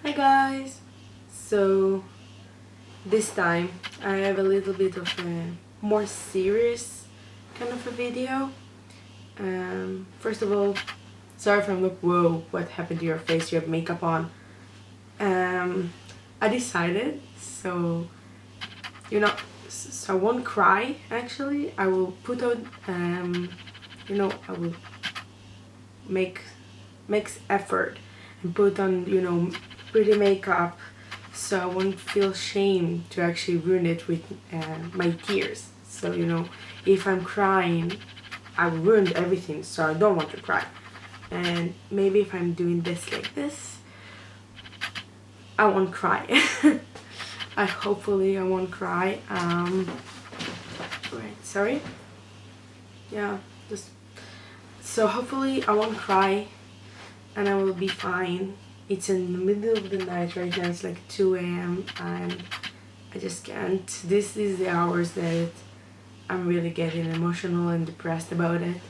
Hi guys! So this time I have a little bit of a more serious kind of a video. First of all, sorry if I'm like, whoa, what happened to your face? You have makeup on. I decided, so I won't cry actually. I will put on, I will make effort and put on, pretty makeup, so I won't feel shame to actually ruin it with my tears. So if I'm crying, I ruined everything, so I don't want to cry. And maybe if I'm doing this like this, I won't cry. Hopefully I won't cry. Right, sorry. Yeah, just so hopefully I won't cry and I will be fine. It's in the middle of the night right now. It's like 2 a.m. and I just can't. This is the hours that I'm really getting emotional and depressed about it.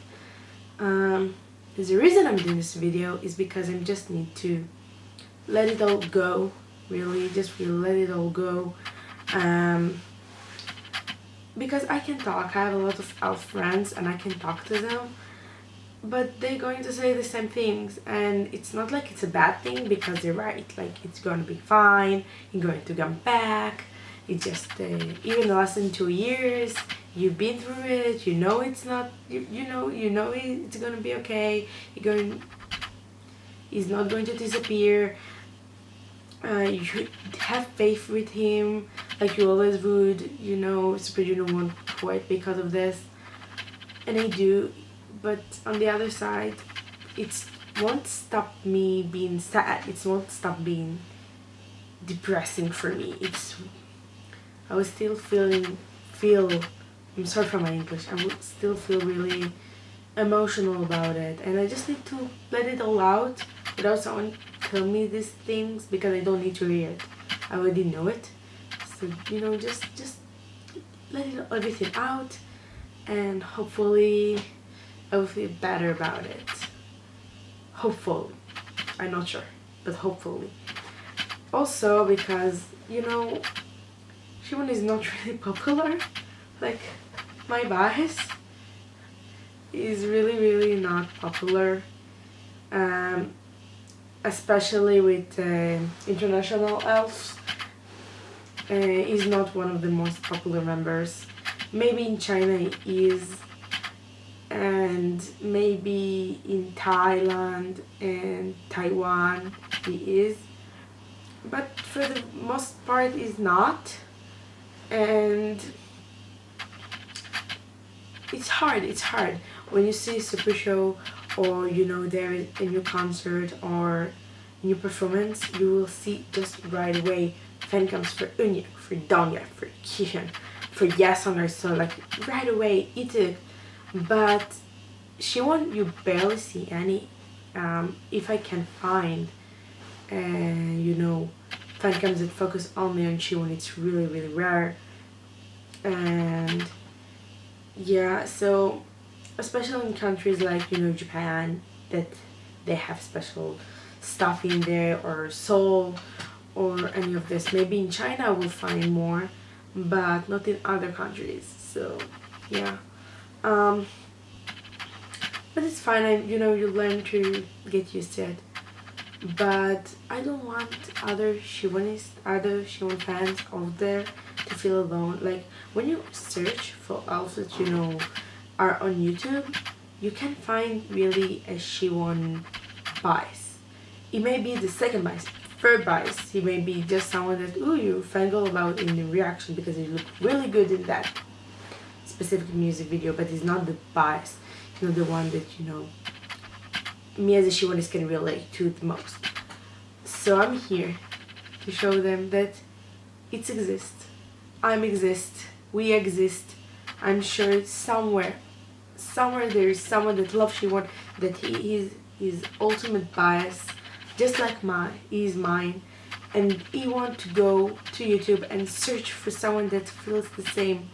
The reason I'm doing this video is because I just need to let it all go. Really let it all go. Because I can talk. I have a lot of elf friends and I can talk to them, but they're going to say the same things, and it's not like it's a bad thing because they're right. Like, it's going to be fine, you're going to come back. It's just even less than 2 years, you've been through it, it's not, it's going to be okay. He's not going to disappear. You have faith with him like you always would. Super Junior won't quit because of this, and I do. But on the other side, it won't stop me being sad. It won't stop being depressing for me. I will still feel, I'm sorry for my English, I will still feel really emotional about it, and I just need to let it all out without someone telling me these things, because I don't need to hear it. I already know it. So just let everything out, and hopefully I will feel better about it. Hopefully. I'm not sure, but hopefully. Also because, Siwon is not really popular. Like, my bias is really not popular. Especially with international elves. He's not one of the most popular members. Maybe in China he is, and maybe in Thailand and Taiwan he is, but for the most part he's not. And it's hard when you see a super show, or there is a new concert or new performance. You will see just right away fan comes for Unya, for Donya, for Kishan, for Yasong, so like right away it. But Siwon, you barely see any. If I can find, fan cams that focus only on Siwon, it's really rare. And yeah, so especially in countries like Japan, that they have special stuff in there, or Seoul, or any of this. Maybe in China we'll find more, but not in other countries. So yeah. But it's fine, you learn to get used to it. But I don't want other Siwon fans out there to feel alone. Like, when you search for elves that are on YouTube, you can find really a Siwon bias. It may be the second bias, third bias. He may be just someone that you fangirl about in the reaction because he looked really good in that specific music video, but he's not the bias. The one that me as a Siwonist can relate to the most. So I'm here to show them that it exists. We exist. I'm sure somewhere there is someone that loves Siwon, that he is his ultimate bias, just like he is mine, and he want to go to YouTube and search for someone that feels the same.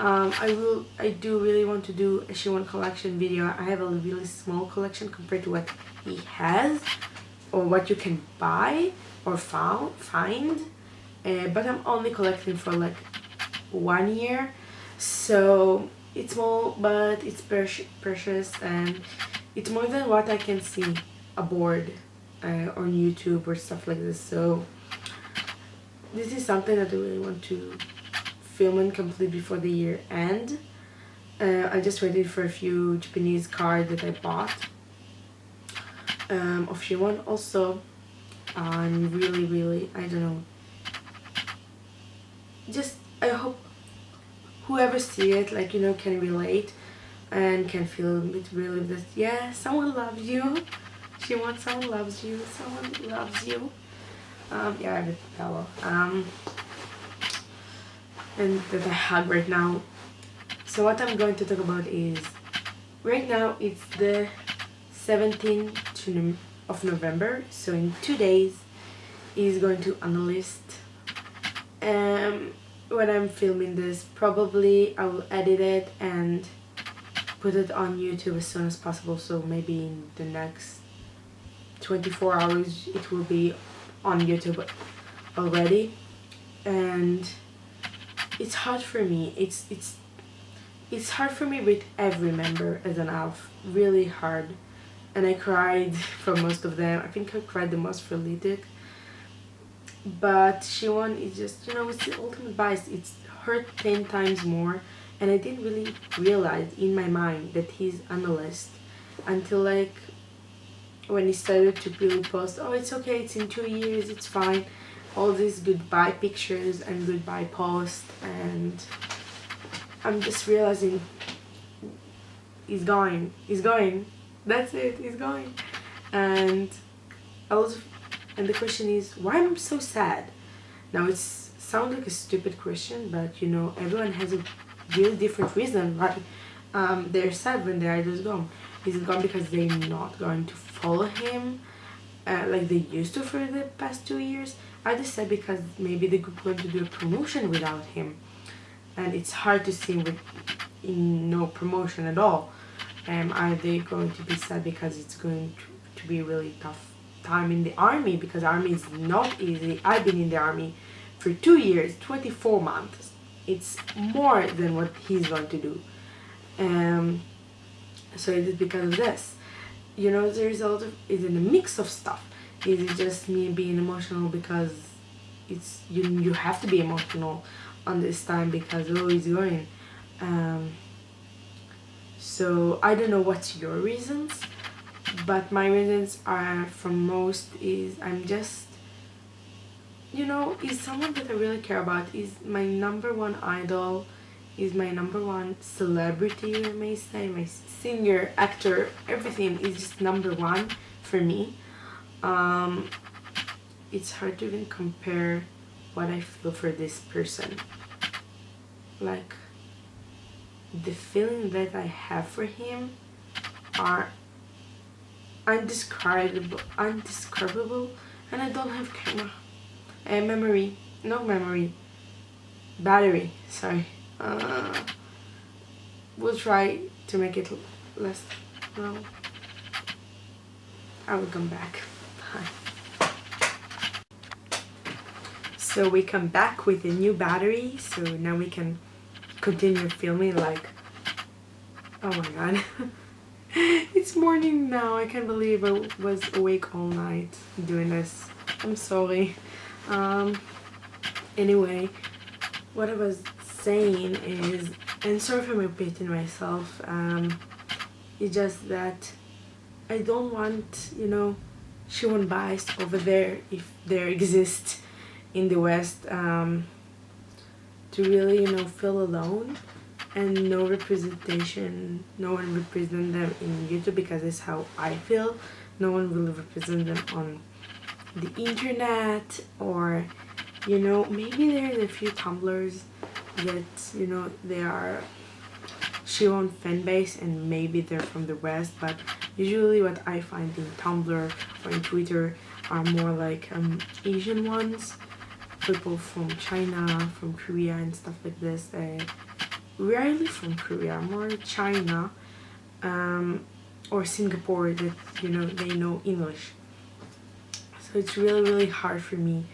I do really want to do a Siwon collection video. I have a really small collection compared to what he has, or what you can buy or find, but I'm only collecting for like 1 year, so it's small but it's precious, and it's more than what I can see aboard on YouTube or stuff like this. So this is something that I really want to film and complete before the year end. I just waited for a few Japanese cards that I bought of Siwon. Also, I'm really, I don't know, just I hope whoever see it, like, you know, can relate and can feel it really this, yeah, someone loves you. Siwon, someone loves you. Someone loves you. Yeah, I have a pillow. And that I hug right now. So what I'm going to talk about is, right now it's the 17th of November, so in 2 days he's going to enlist. When I'm filming this, probably I will edit it and put it on YouTube as soon as possible, so maybe in the next 24 hours it will be on YouTube already. And it's hard for me, it's hard for me with every member as an ALF, really hard. And I cried for most of them. I think I cried the most for Litik. But Siwon is just, you know, it's the ultimate bias. It's hurt 10 times more. And I didn't really realize in my mind that he's an analyst until like when he started to really post, oh, it's okay, it's in 2 years, it's fine. All these goodbye pictures and goodbye posts, and I'm just realizing he's going. That's it, he's going. And the question is, why am I so sad? Now it sounds like a stupid question, but you know, everyone has a really different reason why they're sad when their idol is gone. Is it gone because they're not going to follow him like they used to for the past 2 years? I just said because maybe they're going to do a promotion without him, and it's hard to see him in no promotion at all. Are they going to be sad because it's going to be a really tough time in the army? Because army is not easy. I've been in the army for 2 years, 24 months. It's more than what he's going to do. So it is because of this. You know, the result is in a mix of stuff. Is it just me being emotional because it's you have to be emotional on this time because oh, he's going. So I don't know what's your reasons, but my reasons are, from most, is I'm just, you know, is someone that I really care about, is my number one idol, is my number one celebrity, I may say, my singer, actor, everything is just number one for me. It's hard to even compare what I feel for this person. Like, the feeling that I have for him are indescribable, and I don't have battery, sorry. We'll try to make it less. No, I will come back. Hi. So we come back with a new battery, so now we can continue filming. Like, oh my god. It's morning now. I can't believe I was awake all night doing this. I'm sorry. Anyway, what I was saying is, and sorry if I'm repeating myself, it's just that I don't want, you know, Siwon bias over there, if there exists in the West, to really, you know, feel alone and no representation. No one represent them in YouTube, because it's how I feel. No one will represent them on the internet, or, you know, maybe there's a few Tumblrs that, you know, they are Siwon fan base and maybe they're from the West, but usually what I find in Tumblr or in Twitter are more like Asian ones, people from China, from Korea and stuff like this. Rarely from Korea, more China or Singapore, that, you know, they know English. So it's really really hard for me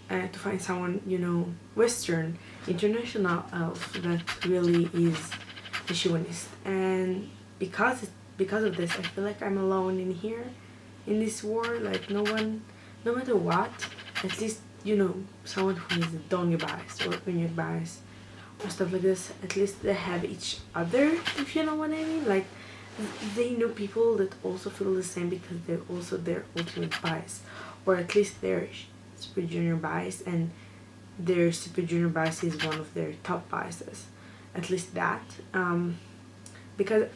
to find someone, you know, Western, international elf that really is a Siwonist. And because of this, I feel like I'm alone in here, in this war. Like no one, no matter what, at least, you know, someone who is Dongi bias or Unyur bias or stuff like this, at least they have each other, if you know what I mean. Like they know people that also feel the same because they're also their ultimate bias, or at least their super junior bias, and their super junior bias is one of their top biases, at least that. Because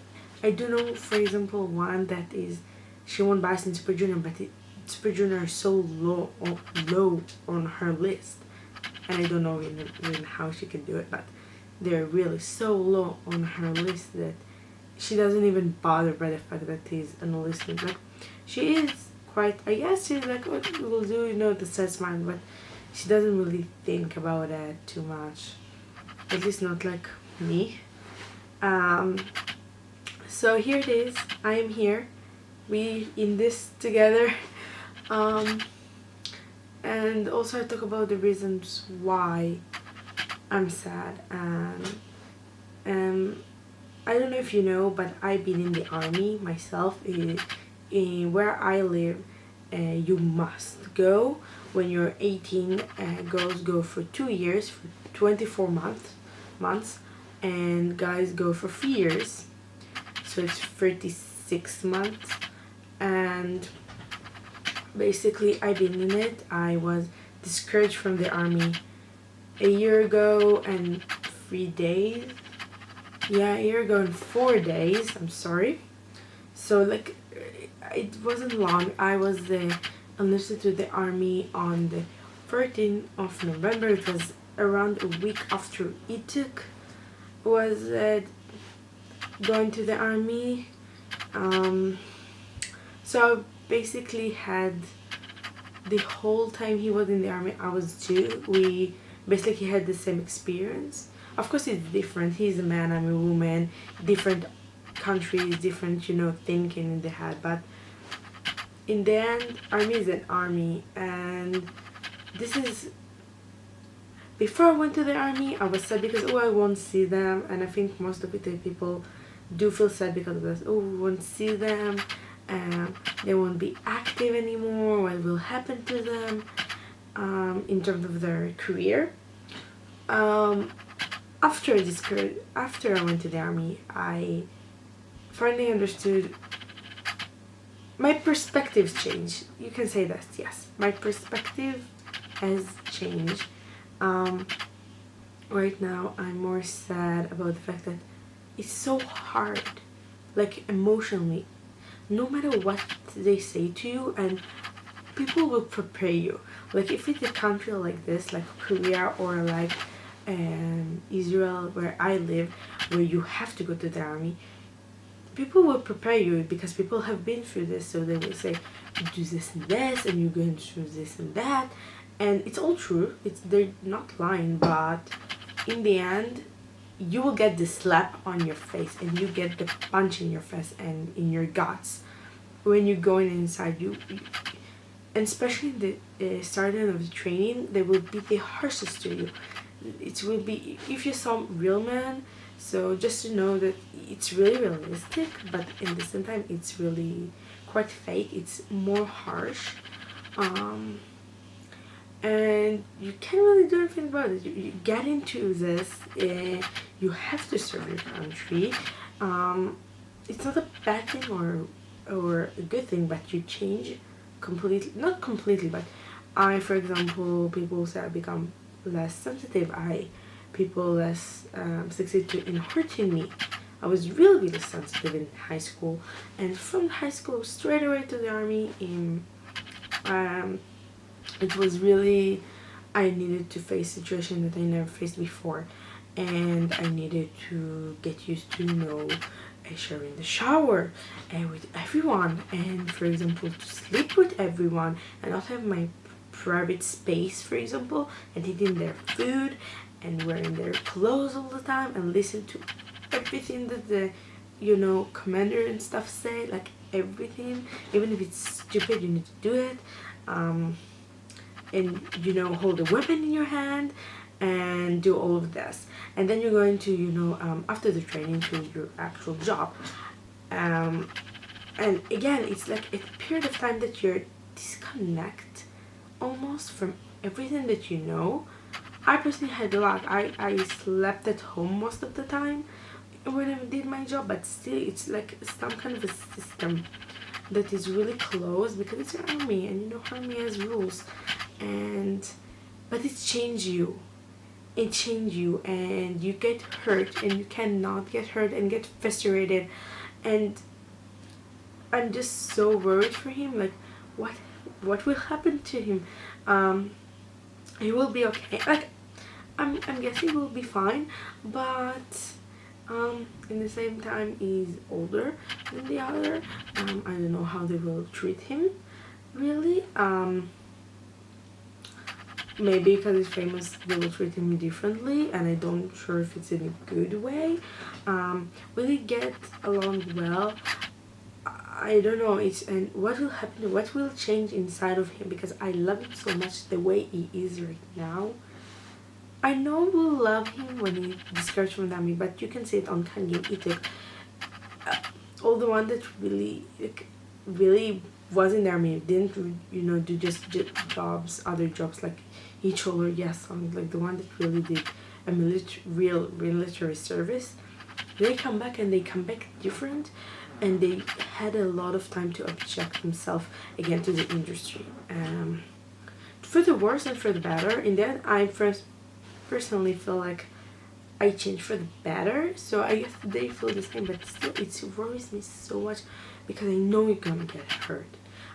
I do know, for example, one that is Siwon bias in super junior, but super junior is so low on her list, and I don't know even how she can do it, but they're really so low on her list that she doesn't even bother by the fact that he's an enlistment. Like she is quite, I guess she's like, what we'll do, you know, the sets mind, but she doesn't really think about it too much, at least not like me. So here it is, I am here, we in this together. And also I talk about the reasons why I'm sad. I don't know if you know, but I've been in the army myself. In where I live, you must go when you're 18. Girls go for 2 years, for 24 months, and guys go for 3 years, so it's 36 months. And basically I've been in it. I was discouraged from the army a year ago and 3 days. Yeah, a year ago and 4 days, I'm sorry. So like it wasn't long. I was enlisted to the army on the 13th of November. It was around a week after Ituk was going to the army. So basically had the whole time he was in the army, I was too. We basically had the same experience. Of course it's different, he's a man, I'm a woman, different countries, different, you know, thinking in the head, but in the end, army is an army. And this is, before I went to the army, I was sad because, oh, I won't see them, and I think most of the people do feel sad because of this. Oh, we won't see them, they won't be active anymore, what will happen to them in terms of their career. After I went to the army, I finally understood. My perspectives changed. You can say that, yes. My perspective has changed. Right now, I'm more sad about the fact that it's so hard, like emotionally, no matter what they say to you, and people will prepare you. Like if it's a country like this, like Korea or like Israel, where I live, where you have to go to the army, people will prepare you because people have been through this. So they will say, do this and this, and you're going through this and that, and it's all true. They're not lying, but in the end, you will get the slap on your face, and you get the punch in your face and in your guts when you're going inside. And especially in the starting of the training, they will be the harshest to you. It will be, if you're some real man, so just to know that it's really realistic, but in the same time it's really quite fake. It's more harsh, and you can't really do anything about it. You get into this, you have to serve your country. It's not a bad thing or a good thing, but you change completely, not completely, but for example, people say I become less sensitive, people less succeed in hurting me. I was really sensitive in high school, and from high school straight away to the army. It was really, I needed to face a situation that I never faced before, and I needed to get used to, you know, sharing the shower and with everyone, and for example to sleep with everyone and not have my private space, for example, and eating their food and wearing their clothes all the time and listen to everything that the, you know, commander and stuff say, like everything, even if it's stupid, you need to do it. and hold a weapon in your hand and do all of this, and then you're going to after the training to your actual job. And again, it's like a period of time that you're disconnect almost from everything that I personally had a lot. I slept at home most of the time when I did my job, but still it's like some kind of a system that is really close because it's an army, and army has rules. And but it changed you, and you get hurt, and you cannot get hurt and get frustrated. And I'm just so worried for him, like what will happen to him. He will be okay, like I'm guessing he will be fine, but in the same time he's older than the other. I don't know how they will treat him, really. Maybe because he's famous they will treat him differently, and I don't sure if it's in a good way. Will he get along well? I don't know. And what will happen, what will change inside of him, because I love him so much the way he is right now. I know we'll love him when he discards from the army, but you can see it on Changmin. He took all the one that really was in the army, didn't do just jobs, other jobs like he told her yes on, like the one that really did a real military service. They come back, and they come back different, and they had a lot of time to object themselves again to the industry, for the worse and for the better. In the end, I personally feel like I changed for the better, so I guess they feel the same, but still it worries me so much because I know you're gonna get hurt.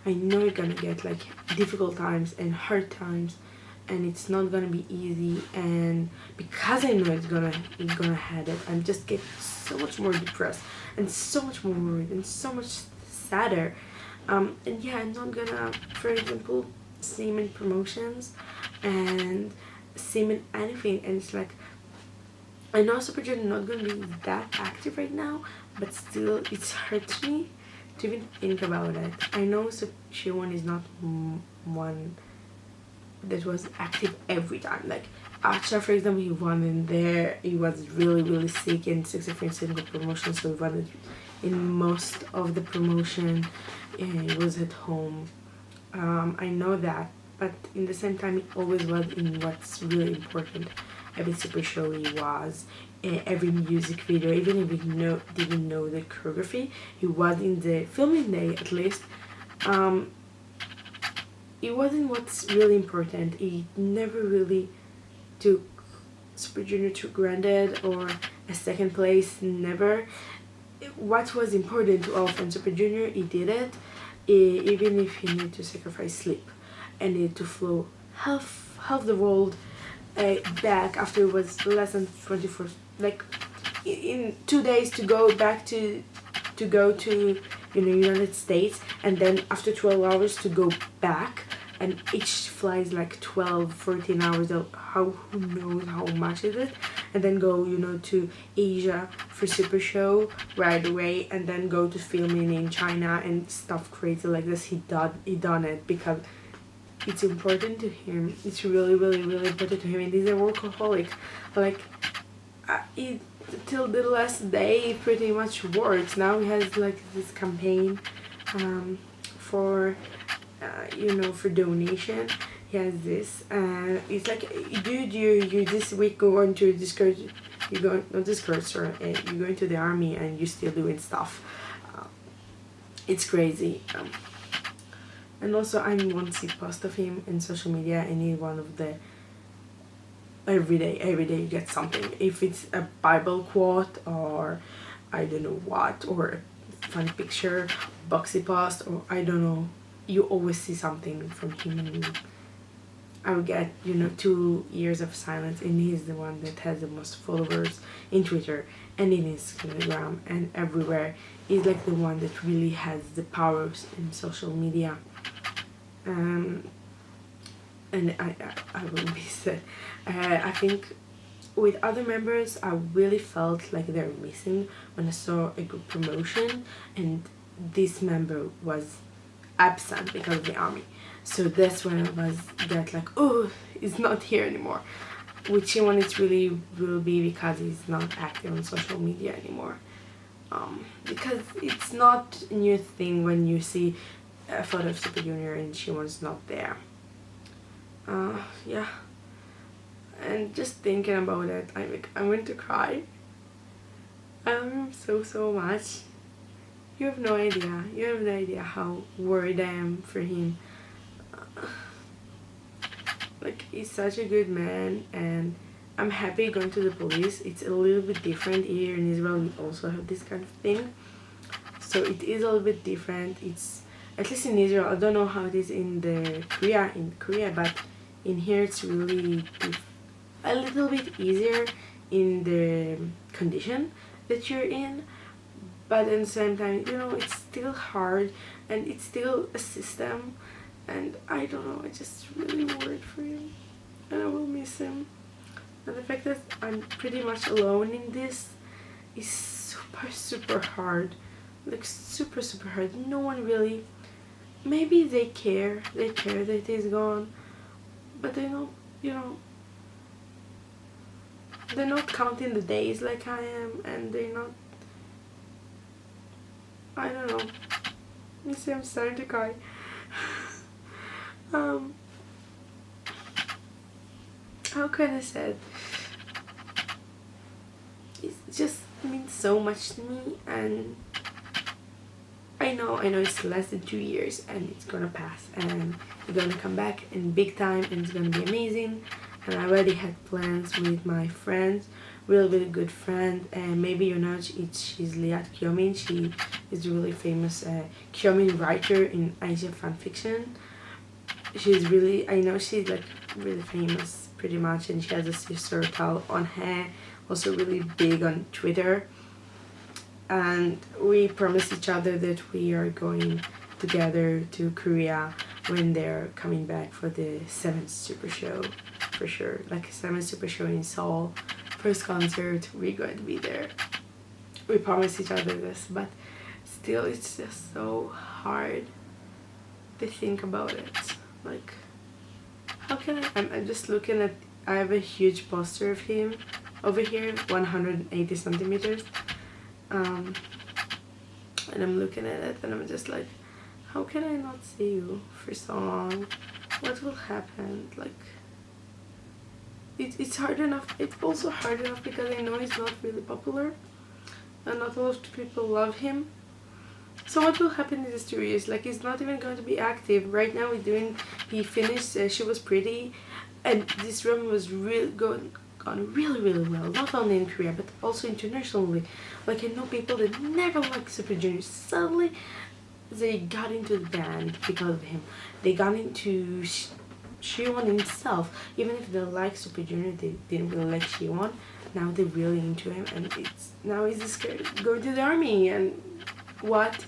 I know you're gonna get like difficult times and hard times, and it's not gonna be easy. And because I know it's gonna have it, I'm just get so much more depressed and so much more worried and so much sadder. And yeah, I'm not gonna, for example, see him in promotions and see him in anything. And it's like, I know Super Junior not gonna be that active right now, but still it hurts me to even think about it. I know Siwon is not one that was active every time. Like Acha, for example, he won in there. He was really sick in 63 single promotion, so he won it in most of the promotion. And he was at home. I know that, but in the same time, he always was in what's really important. Every super show he was, every music video, even if he didn't know the choreography, he was in the filming day at least. It wasn't what's really important. He never really took Super Junior to granted or a second place, never. What was important to all from Super Junior, he did it, even if he needed to sacrifice sleep and needed to flow half the world back after it was less than 24, like in 2 days to go back to go to United States, and then after 12 hours to go back, and each flies like 12-14 hours, who knows how much is it, and then go to Asia for super show right away, and then go to filming in China and stuff crazy like this. He done it because it's important to him. It's really important to him, and he's a workaholic. Like till the last day he pretty much works. Now he has like this campaign for for donation. He has this, it's like, dude, you this week going to discourage, you're going, not discourage, sorry, you're going to the army and you're still doing stuff. It's crazy. And also I won't see post of him in social media, any one of the every day you get something, if it's a Bible quote or I don't know what, or a funny picture, boxy post, or I don't know, you always see something from him. And I would get 2 years of silence, and he's the one that has the most followers in Twitter and in Instagram and everywhere. He's like the one that really has the powers in social media. And I will be sad. I think with other members I really felt like they're missing when I saw a group promotion and this member was absent because of the army. So that's when I was get like, oh, it's not here anymore. With Siwon it really will be because he's not active on social media anymore. Because it's not a new thing when you see a photo of Super Junior and Siwon's not there. Yeah. And just thinking about it, I'm going to cry. I love him so much. You have no idea. You have no idea how worried I am for him. Like, he's such a good man, and I'm happy going to the police. It's a little bit different here in Israel. We also have this kind of thing, so it is a little bit different. It's, at least in Israel, I don't know how it is in Korea, but in here it's really a little bit easier in the condition that you're in, but at the same time, you know, it's still hard and it's still a system, and I don't know, I just really worried for him and I will miss him. And the fact that I'm pretty much alone in this is super hard. Like, super hard. No one really, maybe they care that he's gone, but they don't, you know, they're not counting the days like I am, and they're not, I don't know. You see, I'm starting to cry. How can I say it? It just means so much to me, and I know it's less than 2 years and it's gonna pass and we're gonna come back in big time and it's gonna be amazing. And I already had plans with my friends, really good friend, and maybe you know she's Liat Changmin. She is a really famous Changmin writer in Asian fan fiction. She's really, I know she's like really famous pretty much, and she has a sister Tal on her, also really big on Twitter. And we promised each other that we are going together to Korea when they're coming back for the 7th Super Show, for sure. Like, 7th Super Show in Seoul, first concert, we're going to be there. We promised each other this, but still it's just so hard to think about it. Like, how can I'm just looking at, I have a huge poster of him over here, 180 centimeters. And I'm looking at it and I'm just like, how can I not see you for so long? What will happen? Like, it's hard enough. It's also hard enough because I know he's not really popular and not a lot of people love him. So what will happen in these 2 years? Like, he's not even going to be active. Right now he finished She Was Pretty, and this drama was really gone really well, not only in Korea but also internationally. Like, I know people that never liked Super Junior, suddenly they got into the band because of him. They got into Siwon himself. Even if they like Super Junior, they didn't really like Siwon. Now they're really into him, and now he's scared to go to the army, and what?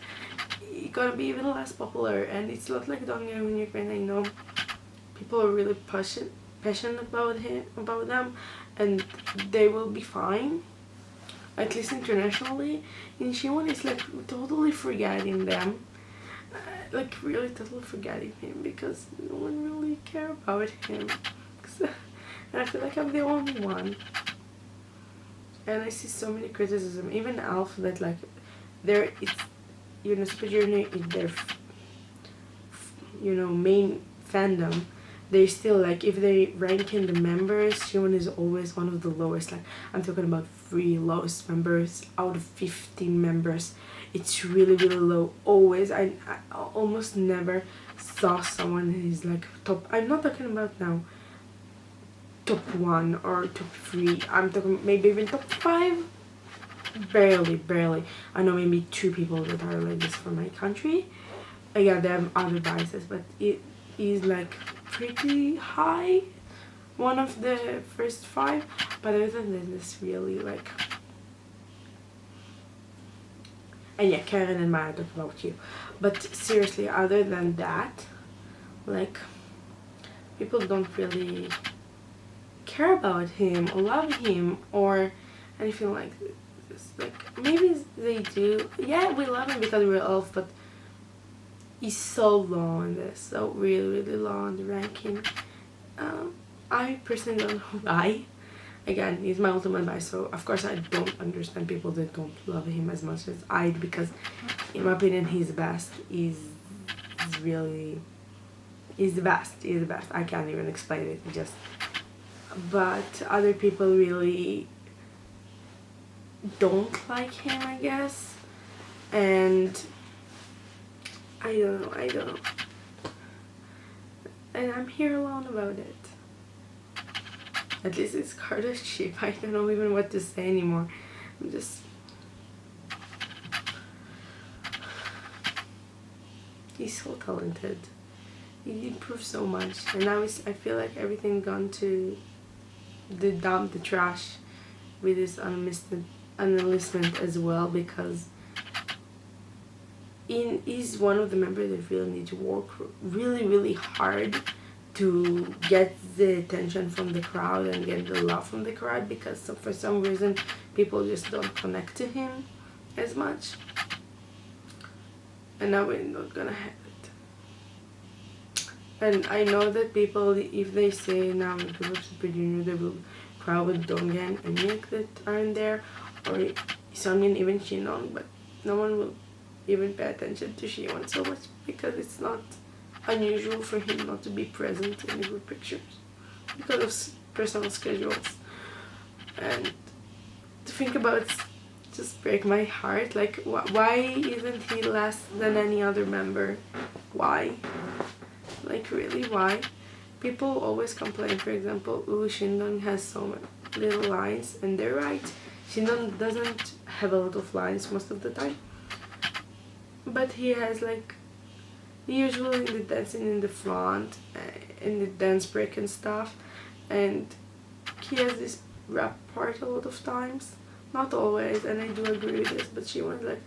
He's gonna be even less popular. And it's not like Donghyun and Ukraine. I know people are really passionate about them, and they will be fine, at least internationally. In Siwon, it's like totally forgetting them, like really totally forgetting him, because no one really care about him. And I feel like I'm the only one, and I see so many criticism. Even Alf, that like it's, you know, Super Junior is their main fandom. They still, like, if they rank in the members, Siwon is always one of the lowest. Like, I'm talking about 3 lowest members out of 15 members. It's really low, always. I almost never saw someone who's like top. I'm not talking about now top 1 or top 3. I'm talking maybe even top 5. Barely. I know maybe 2 people that are like this from my country. Yeah, they have other biases, but it is like pretty high, one of the first 5. But other than this, really, like, and yeah, Karen and Maya, talk about you. But seriously, other than that, like, people don't really care about him or love him or anything like this. Like, maybe they do. Yeah, we love him because we're elf, but is so low on this, so really low on the ranking. I personally don't know why. Again, he's my ultimate bias, so of course I don't understand people that don't love him as much as I do, because in my opinion he's the best. He's really, he's the best. He's the best. I can't even explain it. Just, but other people really don't like him, I guess, and I don't know, and I'm here alone about it. At least it's Carter's sheep. I don't know even what to say anymore. I'm just... He's so talented. He improved so much. And now I feel like everything gone to the dump, the trash, with his enlistment as well, because he's one of the members that really need to work really hard to get the attention from the crowd and get the love from the crowd, because for some reason people just don't connect to him as much, and now we're not gonna have it. And I know that people, if they say now because of Super Junior they will crowd with Donghyun and Nick that aren't there, or Sungin, even Shinong, but no one will even pay attention to Siwon so much, because it's not unusual for him not to be present in the group pictures because of personal schedules. And to think about it just break my heart. Like, why isn't he less than any other member? Why? Like, really, why? People always complain, for example, ooh, Shindong has so many little lines, and they're right. Shindong doesn't have a lot of lines most of the time, but he has, like, usually in the dancing in the front, in the dance break and stuff, and he has this rap part a lot of times, not always, and I do agree with this, but she was like,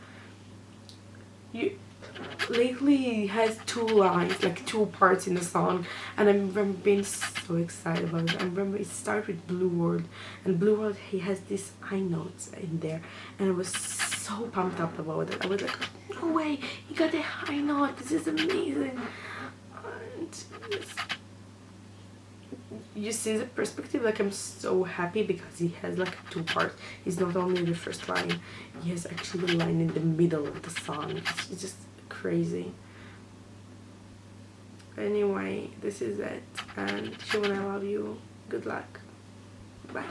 lately he has 2 lines, like 2 parts in the song, and I remember being so excited about it. I remember it started with Blue World, and Blue World he has these high notes in there, and I was so pumped up about it. I was like, no way, he got a high note, this is amazing. And you see the perspective, like, I'm so happy because he has like 2 parts. He's not only the first line, he has actually a line in the middle of the song. It's just crazy. Anyway, this is it, and Siwon, I love you. Good luck. Bye.